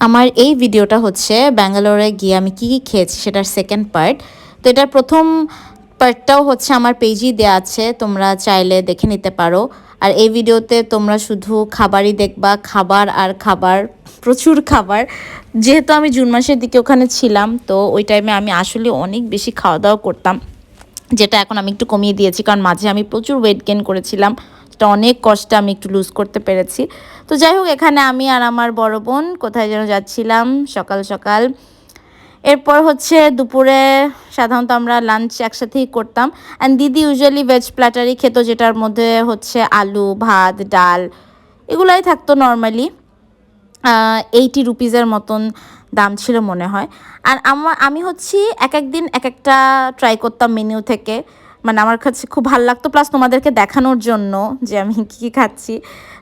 আমার এই ভিডিওটা হচ্ছে ব্যাঙ্গালোরে গিয়ে আমি কী কী খেয়েছি সেটার সেকেন্ড পার্ট। তো এটার প্রথম পার্টটাও হচ্ছে আমার পেজেই দেওয়া আছে, তোমরা চাইলে দেখে নিতে পারো। আর এই ভিডিওতে তোমরা শুধু খাবারই দেখবা, খাবার আর খাবার, প্রচুর খাবার। যেহেতু আমি জুন মাসের দিকে ওখানে ছিলাম, তো ওই টাইমে আমি আসলে অনেক বেশি খাওয়া দাওয়া করতাম, যেটা এখন আমি একটু কমিয়ে দিয়েছি, কারণ মাঝে আমি প্রচুর ওয়েট গেইন করেছিলাম। সেটা অনেক কষ্টে আমি একটু লুজ করতে পেরেছি। তো যাই হোক, এখানে আমি আর আমার বড় বোন কোথায় যেন যাচ্ছিলাম সকাল সকাল। এরপর হচ্ছে দুপুরে সাধারণত আমরা লাঞ্চ একসাথেই করতাম। অ্যান্ড দিদি ইউজুয়ালি ভেজ প্ল্যাটারই খেত, যেটার মধ্যে হচ্ছে আলু, ভাত, ডাল এগুলাই থাকতো নর্মালি। 80 রুপিজের মতন দাম ছিল মনে হয়। আর আমি হচ্ছি এক একদিন এক একটা ট্রাই করতাম মেনু থেকে, মানে আমার কাছে খুব ভালো লাগতো, প্লাস তোমাদেরকে দেখানোর জন্য যে আমি কী কী খাচ্ছি।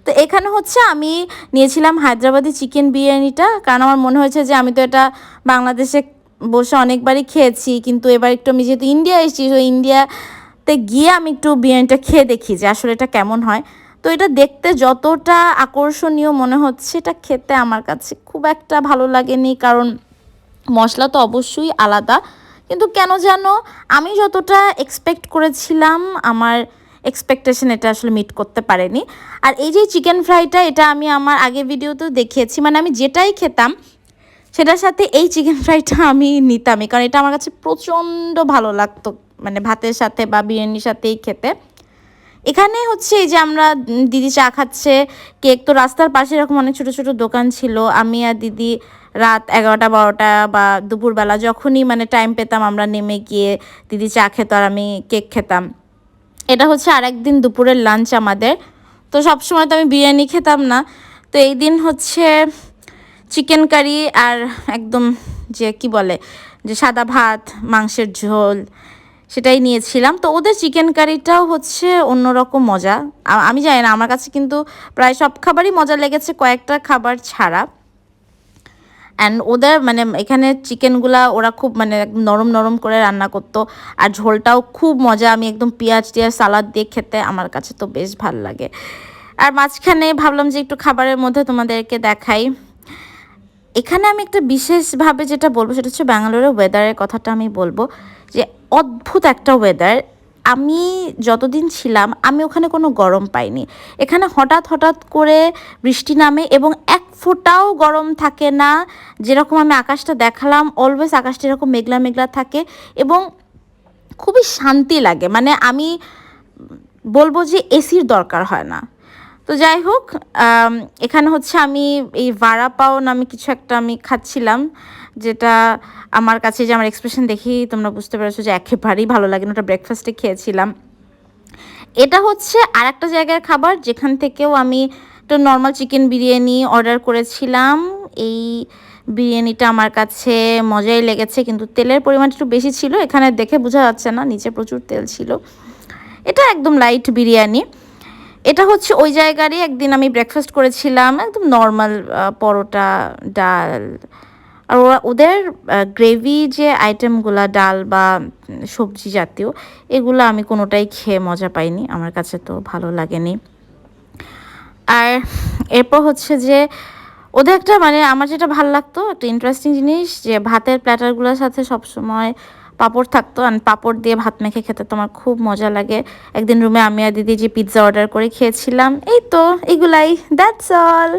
তো এখানে হচ্ছে আমি নিয়েছিলাম হায়দ্রাবাদি চিকেন বিরিয়ানিটা, কারণ আমার মনে হয়েছে যে আমি তো এটা বাংলাদেশে বসে অনেকবারই খেয়েছি, কিন্তু এবার একটু আমি যেহেতু ইন্ডিয়া এসেছি, তো ইন্ডিয়াতে গিয়ে আমি একটু বিরিয়ানিটা খেয়ে দেখি যে আসলে এটা কেমন হয়। তো এটা দেখতে যতটা আকর্ষণীয় মনে হচ্ছে, এটা খেতে আমার কাছে খুব একটা ভালো লাগেনি, কারণ মশলা তো অবশ্যই আলাদা, কিন্তু কেন যেন আমি যতটা এক্সপেক্ট করেছিলাম আমার এক্সপেকটেশন এটা আসলে মিট করতে পারেনি। আর এই যে চিকেন ফ্রাইটা, এটা আমি আমার আগের ভিডিওতেও দেখিয়েছি, মানে আমি যেটাই খেতাম সেটার সাথে এই চিকেন ফ্রাইটা আমি নিতামই, কারণ এটা আমার কাছে প্রচণ্ড ভালো লাগতো, মানে ভাতের সাথে বা বিরিয়ানির সাথেই খেতে। এখানে হচ্ছে এই যে আমরা দিদি চা খাচ্ছে, কেক, তো রাস্তার পাশে এরকম অনেক ছোটো ছোটো দোকান ছিল। আমি আর দিদি রাত 11টা 12টা বা দুপুরবেলা যখনই মানে টাইম পেতাম আমরা নেমে গিয়ে দিদি চা খেত আর আমি কেক খেতাম। এটা হচ্ছে আরেকদিন দুপুরের লাঞ্চ আমাদের। তো সবসময় তো আমি বিরিয়ানি খেতাম না, তো এই দিন হচ্ছে চিকেন কারি আর একদম যে কি বলে যে সাদা ভাত, মাংসের ঝোল, সেটাই নিয়েছিলাম। তো ওদের চিকেন কারিটাও হচ্ছে অন্যরকম মজা। আমি জানি না, আমার কাছে কিন্তু প্রায় সব খাবারই মজা লেগেছে, কয়েকটা খাবার ছাড়া। অ্যান্ড ওদের মানে এখানে চিকেনগুলা ওরা খুব মানে নরম নরম করে রান্না করতো, আর ঝোলটাও খুব মজা। আমি একদম পেঁয়াজ টিয়াজ সালাদ দিয়ে খেতে আমার কাছে তো বেশ ভাল লাগে। আর মাঝখানে ভাবলাম যে একটু খাবারের মধ্যে তোমাদেরকে দেখাই। এখানে আমি একটা বিশেষভাবে যেটা বলবো সেটা হচ্ছে ব্যাঙ্গালোরের ওয়েদারের কথাটা আমি বলবো, যে অদ্ভুত একটা ওয়েদার। আমি যতদিন ছিলাম আমি ওখানে কোনো গরম পাইনি। এখানে হঠাৎ হঠাৎ করে বৃষ্টি নামে এবং এক ফোঁটাও গরম থাকে না। যেরকম আমি আকাশটা দেখালাম, অলওয়েজ আকাশটা এরকম মেঘলা মেঘলা থাকে এবং খুবই শান্তি লাগে। মানে আমি বলবো যে এসির দরকার হয় না। তো যাই হোক, এখানে হচ্ছে আমি এই ভাড়া পাও নামে কিছু একটা আমি খাচ্ছিলাম, যেটা আমার কাছে যে আমার এক্সপ্রেশন দেখি তোমরা বুঝতে পেরেছো যে একেবারেই ভালো লাগে না। ওটা ব্রেকফাস্টে খেয়েছিলাম। এটা হচ্ছে আর একটা জায়গার খাবার যেখান থেকেও আমি একটা নর্মাল চিকেন বিরিয়ানি অর্ডার করেছিলাম। এই বিরিয়ানিটা আমার কাছে মজাই লেগেছে, কিন্তু তেলের পরিমাণ একটু বেশি ছিল, এখানে দেখে বোঝা যাচ্ছে না, নিচে প্রচুর তেল ছিল। এটা একদম লাইট বিরিয়ানি। এটা হচ্ছে ওই জায়গারই একদিন আমি ব্রেকফাস্ট করেছিলাম, একদম নর্মাল পরোটা, ডাল। আর ওদের গ্রেভি যে আইটেমগুলো, ডাল বা সবজি জাতীয়, এগুলো আমি কোনোটাই খেয়ে মজা পাইনি, আমার কাছে তো ভালো লাগেনি। আর এরপর হচ্ছে যে ওদের একটা মানে আমার যেটা ভালো লাগতো, একটা ইন্টারেস্টিং জিনিস, যে ভাতের প্ল্যাটারগুলোর সাথে সবসময় পাঁপড় থাকতো, আর পাঁপড় দিয়ে ভাত মেখে খেতে তো আমার খুব মজা লাগে। একদিন রুমে আমি আর দিদি যে পিৎজা অর্ডার করে খেয়েছিলাম। এই তো এগুলাই, দ্যাটস অল।